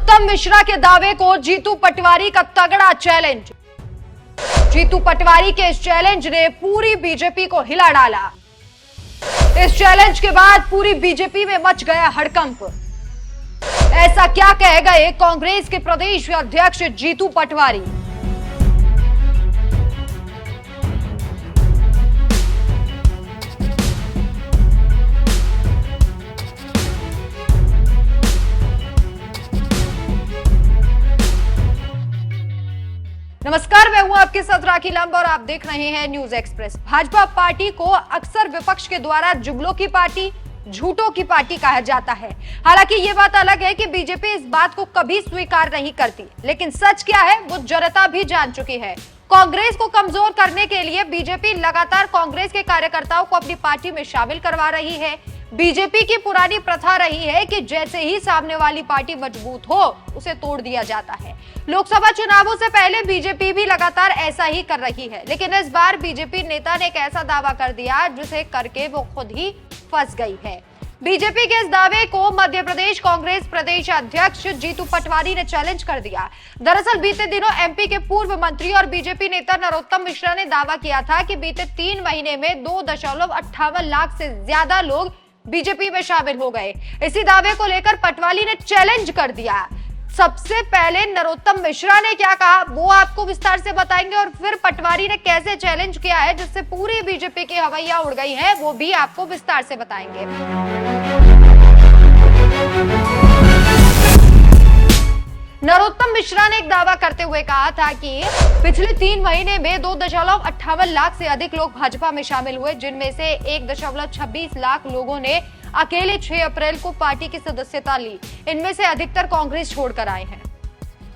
नरोत्तम मिश्रा के दावे को जीतू पटवारी का तगड़ा चैलेंज। जीतू पटवारी के इस चैलेंज ने पूरी बीजेपी को हिला डाला। इस चैलेंज के बाद पूरी बीजेपी में मच गया हड़कंप। ऐसा क्या कह गए कांग्रेस के प्रदेश अध्यक्ष जीतू पटवारी। नमस्कार, मैं हूं आपके साथ राखी लंबा और आप देख रहे हैं न्यूज एक्सप्रेस। भाजपा पार्टी को अक्सर विपक्ष के द्वारा जुगलों की पार्टी, झूठों की पार्टी कहा जाता है। हालांकि ये बात अलग है कि बीजेपी इस बात को कभी स्वीकार नहीं करती, लेकिन सच क्या है वो जनता भी जान चुकी है। कांग्रेस को कमजोर करने के लिए बीजेपी लगातार कांग्रेस के कार्यकर्ताओं को अपनी पार्टी में शामिल करवा रही है। बीजेपी की पुरानी प्रथा रही है कि जैसे ही सामने वाली पार्टी मजबूत हो उसे तोड़ दिया जाता है। लोकसभा चुनावों से पहले बीजेपी भी लगातार ऐसा ही कर रही है, लेकिन इस बार बीजेपी नेता ने एक ऐसा दावा कर दिया जिसे करके वो खुद ही फंस गई है। बीजेपी के इस दावे को मध्य प्रदेश कांग्रेस प्रदेश अध्यक्ष जीतू पटवारी ने चैलेंज कर दिया। दरअसल बीते दिनों एमपी के पूर्व मंत्री और बीजेपी नेता नरोत्तम मिश्रा ने दावा किया था कि बीते 3 महीने में 2.58 लाख से ज्यादा लोग बीजेपी में शामिल हो गए। इसी दावे को लेकर पटवारी ने चैलेंज कर दिया। सबसे पहले नरोत्तम मिश्रा ने क्या कहा वो आपको विस्तार से बताएंगे, और फिर पटवारी ने कैसे चैलेंज किया है जिससे पूरी बीजेपी की हवैया उड़ गई है वो भी आपको विस्तार से बताएंगे। नरोत्तम मिश्रा ने एक दावा करते हुए कहा था कि पिछले 3 महीने में 2.58 लाख से अधिक लोग भाजपा में शामिल हुए, जिनमें से 1.26 लाख लोगों ने अकेले 6 अप्रैल को पार्टी की सदस्यता ली। इनमें से अधिकतर कांग्रेस छोड़कर आए हैं।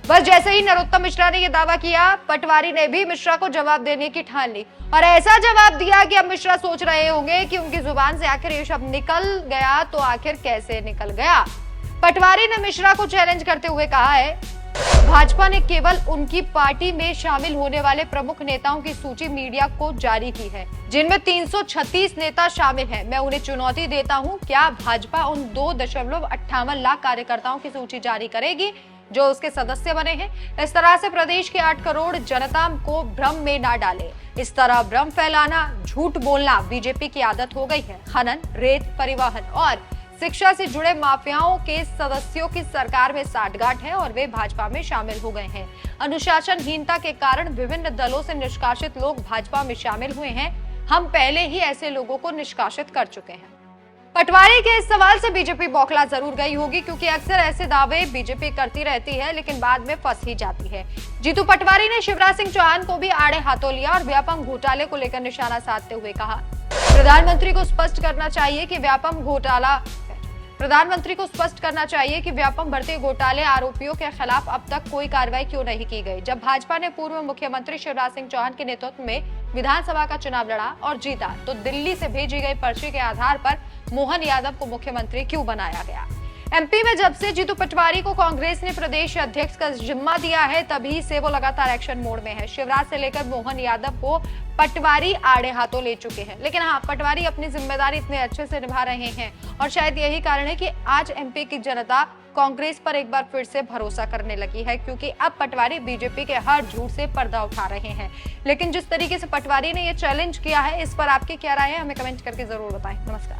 बस जैसे ही नरोत्तम मिश्रा ने यह दावा किया, पटवारी ने भी मिश्रा को जवाब देने की ठान ली और ऐसा जवाब दिया कि अब मिश्रा सोच रहे होंगे कि उनकी जुबान से आखिर ये शब्द निकल गया तो आखिर कैसे निकल गया। पटवारी ने मिश्रा को चैलेंज करते हुए कहा है, भाजपा ने केवल उनकी पार्टी में शामिल होने वाले प्रमुख नेताओं की सूची मीडिया को जारी की है, जिनमें 336 नेता शामिल हैं। मैं उन्हें चुनौती देता हूं, क्या भाजपा उन 2.58 लाख कार्यकर्ताओं की सूची जारी करेगी जो उसके सदस्य बने हैं? इस तरह से प्रदेश के 8 करोड़ जनता को भ्रम में ना डाले। इस तरह भ्रम फैलाना, झूठ बोलना बीजेपी की आदत हो गई है। खनन, रेत, परिवहन और शिक्षा से जुड़े माफियाओं के सदस्यों की सरकार में साठगांठ है और वे भाजपा में शामिल हो गए हैं। अनुशासनहीनता के कारण विभिन्न दलों से निष्कासित लोग भाजपा में शामिल हुए हैं। हम पहले ही ऐसे लोगों को निष्कासित कर चुके हैं। पटवारी के इस सवाल से बीजेपी बौखला जरूर गई होगी, क्योंकि अक्सर ऐसे दावे बीजेपी करती रहती है लेकिन बाद में फंस ही जाती है। जीतू पटवारी ने शिवराज सिंह चौहान को भी आड़े हाथों लिया और व्यापम घोटाले को लेकर निशाना साधते हुए कहा, प्रधानमंत्री को स्पष्ट करना चाहिए कि व्यापम भर्ती घोटाले आरोपियों के खिलाफ अब तक कोई कार्रवाई क्यों नहीं की गई। जब भाजपा ने पूर्व मुख्यमंत्री शिवराज सिंह चौहान के नेतृत्व में विधानसभा का चुनाव लड़ा और जीता, तो दिल्ली से भेजी गई पर्ची के आधार पर मोहन यादव को मुख्यमंत्री क्यों बनाया गया? एमपी में जब से जीतू पटवारी को कांग्रेस ने प्रदेश अध्यक्ष का जिम्मा दिया है, तभी से वो लगातार एक्शन मोड में है। शिवराज से लेकर मोहन यादव को पटवारी आड़े हाथों ले चुके हैं, लेकिन हाँ, पटवारी अपनी जिम्मेदारी इतने अच्छे से निभा रहे हैं और शायद यही कारण है कि आज एमपी की जनता कांग्रेस पर एक बार फिर से भरोसा करने लगी है, क्योंकि अब पटवारी बीजेपी के हर झूठ से पर्दा उठा रहे हैं। लेकिन जिस तरीके से पटवारी ने ये चैलेंज किया है, इस पर आपकी क्या राय है, हमें कमेंट करके जरूर बताएं। नमस्कार।